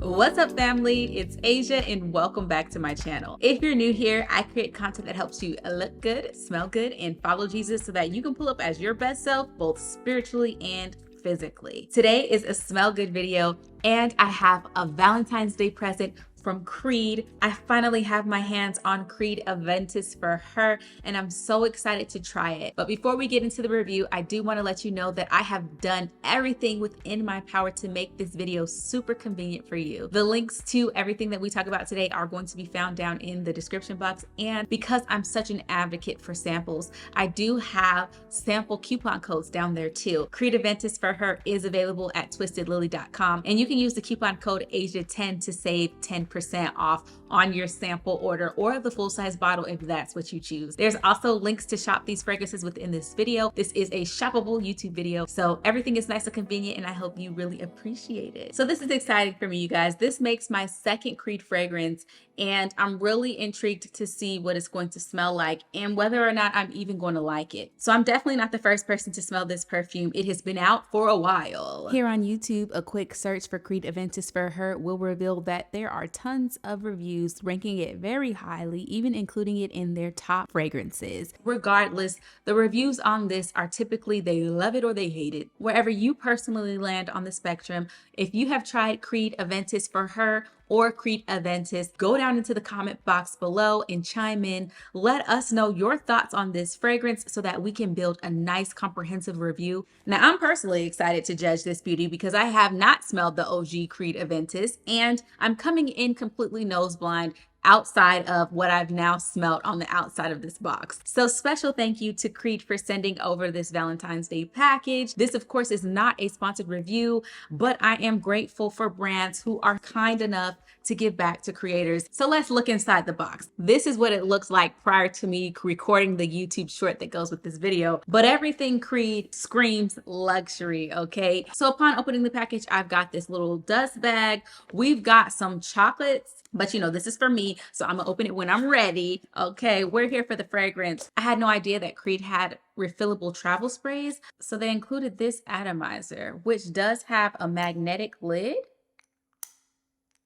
What's up, family? It's Asia and welcome back to my channel. If you're new here, I create content that helps you look good, smell good, and follow Jesus so that you can pull up as your best self, both spiritually and physically. Today is a smell good video and I have a Valentine's Day present from Creed. I finally have my hands on Creed Aventus For Her and I'm so excited to try it. But before we get into the review, I do want to let you know that I have done everything within my power to make this video super convenient for you. The links to everything that we talk about today are going to be found down in the description box. And because I'm such an advocate for samples, I do have sample coupon codes down there too. Creed Aventus For Her is available at twistedlily.com and you can use the coupon code ASIA10 to save 10% off on your sample order or the full-size bottle if that's what you choose. There's also links to shop these fragrances within this video. This is a shoppable YouTube video, so everything is nice and convenient and I hope you really appreciate it. So this is exciting for me, you guys. This makes my second Creed fragrance and I'm really intrigued to see what it's going to smell like and whether or not I'm even going to like it. So I'm definitely not the first person to smell this perfume. It has been out for a while. Here on YouTube, a quick search for Creed Aventus For Her will reveal that there are tons of reviews ranking it very highly, even including it in their top fragrances. Regardless, the reviews on this are typically they love it or they hate it. Wherever you personally land on the spectrum, if you have tried Creed Aventus For Her or Creed Aventus, go down into the comment box below and chime in. Let us know your thoughts on this fragrance so that we can build a nice comprehensive review. Now, I'm personally excited to judge this beauty because I have not smelled the OG Creed Aventus and I'm coming in completely nose blind outside of what I've now smelled on the outside of this box. So special thank you to Creed for sending over this Valentine's Day package. This of course is not a sponsored review, but I am grateful for brands who are kind enough to give back to creators. So let's look inside the box. This is what it looks like prior to me recording the YouTube short that goes with this video, but everything Creed screams luxury, okay? So upon opening the package, I've got this little dust bag. We've got some chocolates, but you know, this is for me, so I'm gonna open it when I'm ready. Okay, we're here for the fragrance. I had no idea that Creed had refillable travel sprays, so they included this atomizer, which does have a magnetic lid,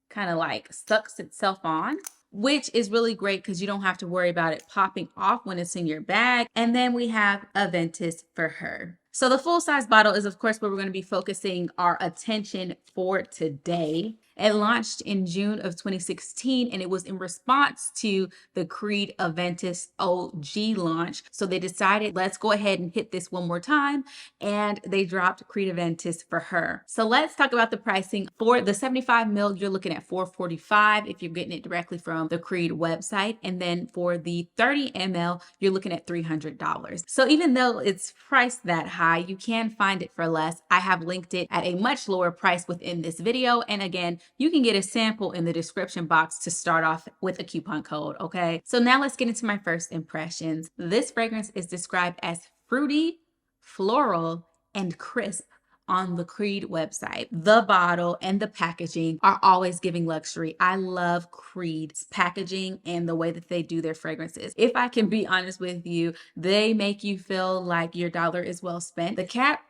kind of like sucks itself on, which is really great because you don't have to worry about it popping off when it's in your bag. And then we have Aventus For Her. So the full-size bottle is of course where we're going to be focusing our attention for today. It launched in June of 2016 and it was in response to the Creed Aventus OG launch. So they decided, let's go ahead and hit this one more time, and they dropped Creed Aventus For Her. So let's talk about the pricing. For the 75 ml, you're looking at $445 if you're getting it directly from the Creed website. And then for the 30 ml, you're looking at $300. So even though it's priced that high, you can find it for less. I have linked it at a much lower price within this video. And again, you can get a sample in the description box to start off with a coupon code, okay? So now let's get into my first impressions. This fragrance is described as fruity, floral, and crisp on the Creed website. The bottle and the packaging are always giving luxury. I love Creed's packaging and the way that they do their fragrances. If I can be honest with you, they make you feel like your dollar is well spent. The cap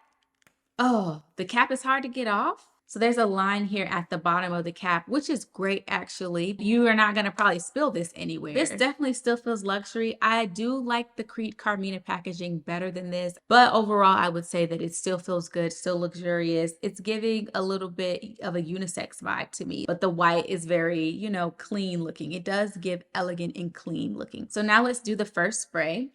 is hard to get off. So there's a line here at the bottom of the cap, which is great actually. You are not going to probably spill this anywhere. This definitely still feels luxury. I do like the Creed Carmina packaging better than this, but overall I would say that it still feels good, still luxurious. It's giving a little bit of a unisex vibe to me, but the white is very, you know, clean looking. It does give elegant and clean looking. So now let's do the first spray.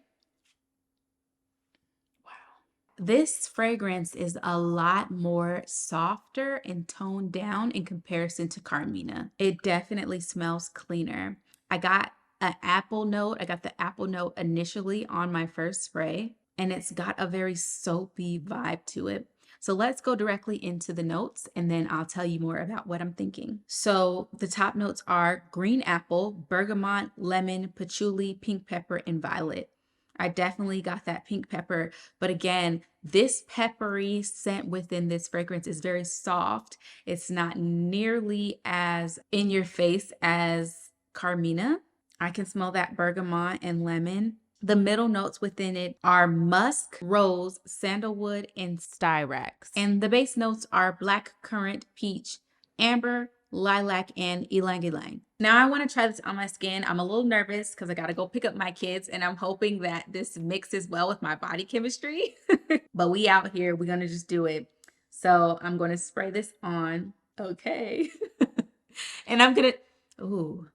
This fragrance is a lot more softer and toned down in comparison to Carmina. It definitely smells cleaner. I got an apple note. I got the apple note initially on my first spray, and it's got a very soapy vibe to it. So let's go directly into the notes and then I'll tell you more about what I'm thinking. So the top notes are green apple, bergamot, lemon, patchouli, pink pepper, and violet. I definitely got that pink pepper, but again, this peppery scent within this fragrance is very soft. It's not nearly as in your face as Carmina. I can smell that bergamot and lemon. The middle notes within it are musk, rose, sandalwood, and styrax. And the base notes are black currant, peach, amber, lilac, and ylang ylang. Now I want to try this on my skin. I'm a little nervous because I got to go pick up my kids, and I'm hoping that this mixes well with my body chemistry. But we out here, we're going to just do it. So I'm going to spray this on. Okay. And I'm going to, ooh,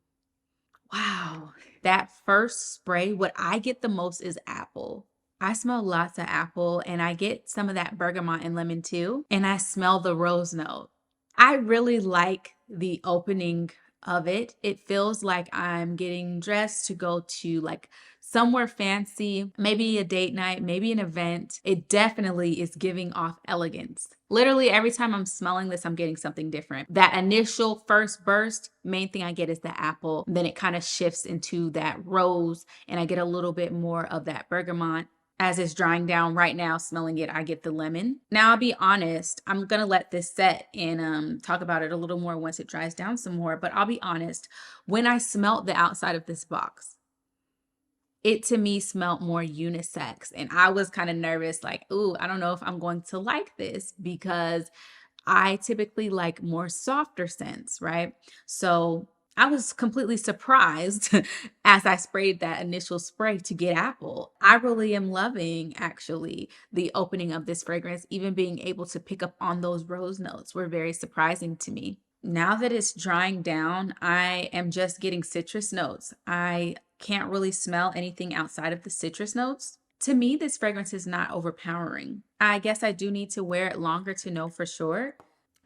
wow. That first spray, what I get the most is apple. I smell lots of apple, and I get some of that bergamot and lemon too. And I smell the rose note. I really like the opening of it. It feels like I'm getting dressed to go to like somewhere fancy, maybe a date night, maybe an event. It definitely is giving off elegance. Literally every time I'm smelling this, I'm getting something different. That initial first burst, main thing I get is the apple. Then it kind of shifts into that rose, and I get a little bit more of that bergamot. As it's drying down right now, smelling it, I get the lemon. Now, I'll be honest, I'm going to let this set and talk about it a little more once it dries down some more. But I'll be honest, when I smelled the outside of this box, it to me smelled more unisex. And I was kind of nervous, like, ooh, I don't know if I'm going to like this because I typically like more softer scents, right? So I was completely surprised as I sprayed that initial spray to get apple. I really am loving actually the opening of this fragrance. Even being able to pick up on those rose notes were very surprising to me. Now that it's drying down, I am just getting citrus notes. I can't really smell anything outside of the citrus notes. To me, this fragrance is not overpowering. I guess I do need to wear it longer to know for sure.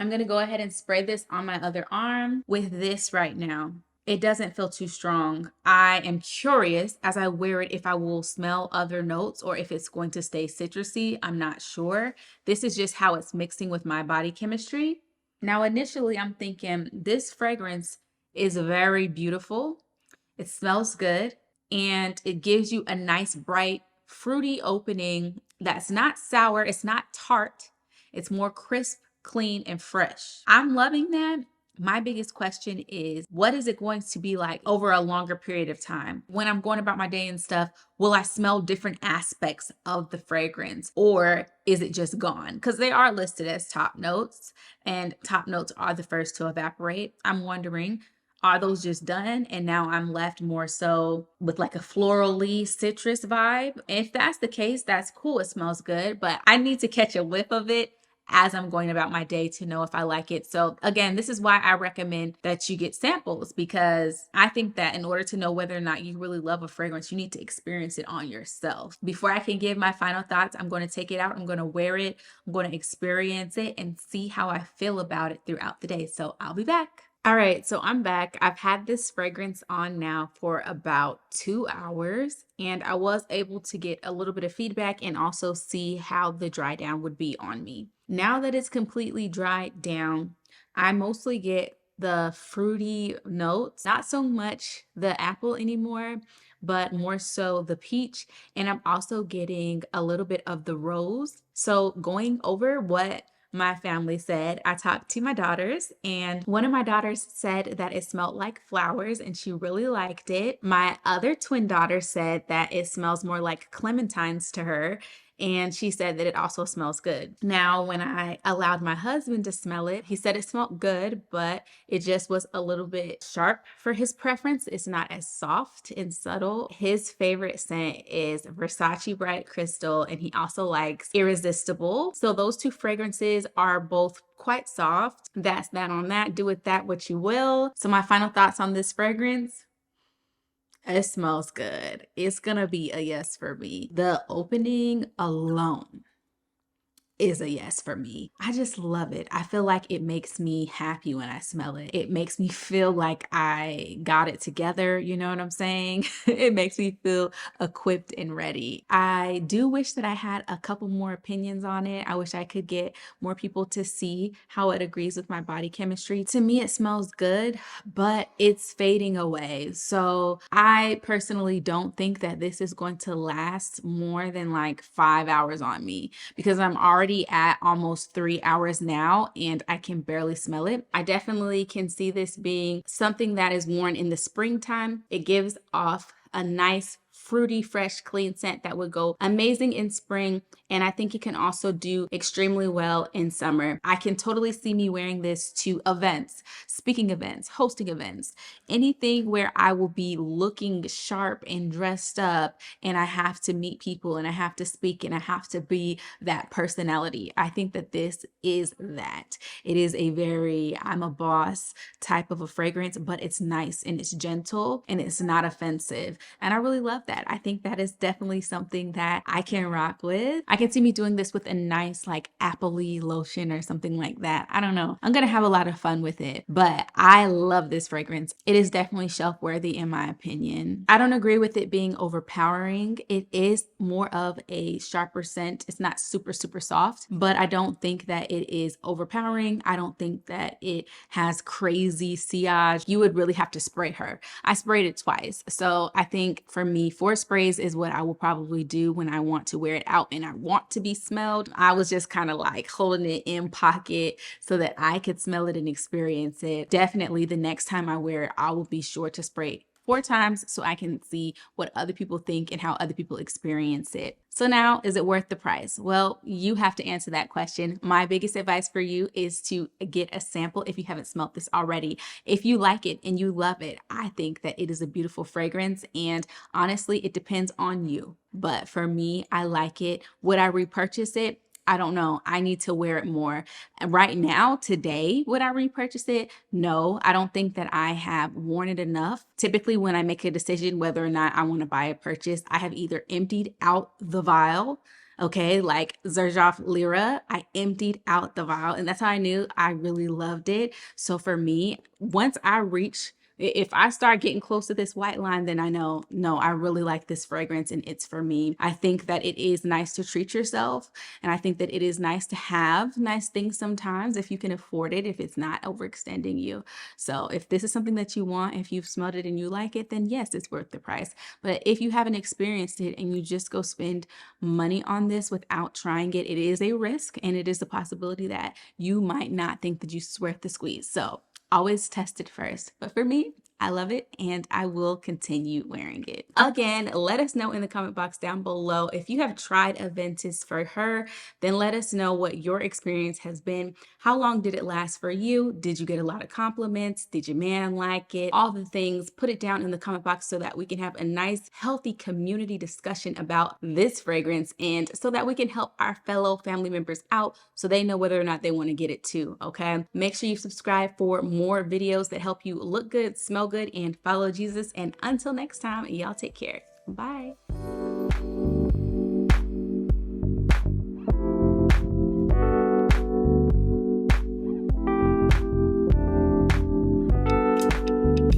I'm going to go ahead and spray this on my other arm with this right now. It doesn't feel too strong. I am curious as I wear it if I will smell other notes or if it's going to stay citrusy. I'm not sure. This is just how it's mixing with my body chemistry. Now, initially, I'm thinking this fragrance is very beautiful. It smells good, and it gives you a nice, bright, fruity opening that's not sour. It's not tart. It's more crisp, clean, and fresh. I'm loving that. My biggest question is, what is it going to be like over a longer period of time? When I'm going about my day and stuff, will I smell different aspects of the fragrance, or is it just gone? Because they are listed as top notes, and top notes are the first to evaporate. I'm wondering, are those just done and now I'm left more so with like a florally citrus vibe? If that's the case, that's cool. It smells good, but I need to catch a whiff of it as I'm going about my day to know if I like it. So again, this is why I recommend that you get samples, because I think that in order to know whether or not you really love a fragrance, you need to experience it on yourself. Before I can give my final thoughts, I'm going to take it out. I'm going to wear it. I'm going to experience it and see how I feel about it throughout the day. So I'll be back. All right, so I'm back. I've had this fragrance on now for about 2 hours, and I was able to get a little bit of feedback and also see how the dry down would be on me. Now that it's completely dried down, I mostly get the fruity notes, not so much the apple anymore, but more so the peach. And I'm also getting a little bit of the rose. So going over what my family said, I talked to my daughters, and one of my daughters said that it smelled like flowers and she really liked it. My other twin daughter said that it smells more like clementines to her, and she said that it also smells good. Now, when I allowed my husband to smell it, he said it smelled good, but it just was a little bit sharp for his preference. It's not as soft and subtle. His favorite scent is Versace Bright Crystal, and he also likes Irresistible. So those two fragrances are both quite soft. That's that on that. Do with that what you will. So my final thoughts on this fragrance: it smells good. It's gonna be a yes for me. The opening alone is a yes for me. I just love it. I feel like it makes me happy when I smell it. It makes me feel like I got it together. You know what I'm saying? It makes me feel equipped and ready. I do wish that I had a couple more opinions on it. I wish I could get more people to see how it agrees with my body chemistry. To me, it smells good, but it's fading away. So I personally don't think that this is going to last more than like 5 hours on me, because I'm already at almost 3 hours now and I can barely smell it. I definitely can see this being something that is worn in the springtime. It gives off a nice fruity, fresh, clean scent that would go amazing in spring. And I think it can also do extremely well in summer. I can totally see me wearing this to events, speaking events, hosting events, anything where I will be looking sharp and dressed up and I have to meet people and I have to speak and I have to be that personality. I think that this is that. It is a very I'm a boss type of a fragrance, but it's nice and it's gentle and it's not offensive. And I really love that. I think that is definitely something that I can rock with. I can see me doing this with a nice like appley lotion or something like that. I don't know. I'm gonna have a lot of fun with it, but I love this fragrance. It is definitely shelf worthy in my opinion. I don't agree with it being overpowering. It is more of a sharper scent. It's not super, super soft, but I don't think that it is overpowering. I don't think that it has crazy sillage. You would really have to spray her. I sprayed it twice. So I think for me, 4 sprays is what I will probably do when I want to wear it out and I want to be smelled. I was just kind of like holding it in pocket so that I could smell it and experience it. Definitely the next time I wear it, I will be sure to spray it 4 times so I can see what other people think and how other people experience it. So now, is it worth the price? Well, you have to answer that question. My biggest advice for you is to get a sample if you haven't smelled this already. If you like it and you love it, I think that it is a beautiful fragrance. And honestly, it depends on you. But for me, I like it. Would I repurchase it? I don't know. I need to wear it more. And right now, today, would I repurchase it? No, I don't think that I have worn it enough. Typically, when I make a decision whether or not I want to buy a purchase, I have either emptied out the vial. Okay, like Xerjoff Lyra, I emptied out the vial, and that's how I knew I really loved it. So for me, once I reach if I start getting close to this white line, then I know, no, I really like this fragrance and it's for me. I think that it is nice to treat yourself. And I think that it is nice to have nice things sometimes if you can afford it, if it's not overextending you. So if this is something that you want, if you've smelled it and you like it, then yes, it's worth the price. But if you haven't experienced it and you just go spend money on this without trying it, it is a risk and it is a possibility that you might not think that it's worth the squeeze. So always test it first. But for me, I love it and I will continue wearing it. Again, let us know in the comment box down below if you have tried Aventus For Her, then let us know what your experience has been. How long did it last for you? Did you get a lot of compliments? Did your man like it? All the things, put it down in the comment box so that we can have a nice, healthy community discussion about this fragrance and so that we can help our fellow family members out so they know whether or not they want to get it too, okay? Make sure you subscribe for more videos that help you look good, smell good, and follow Jesus. And until next time, y'all take care. Bye.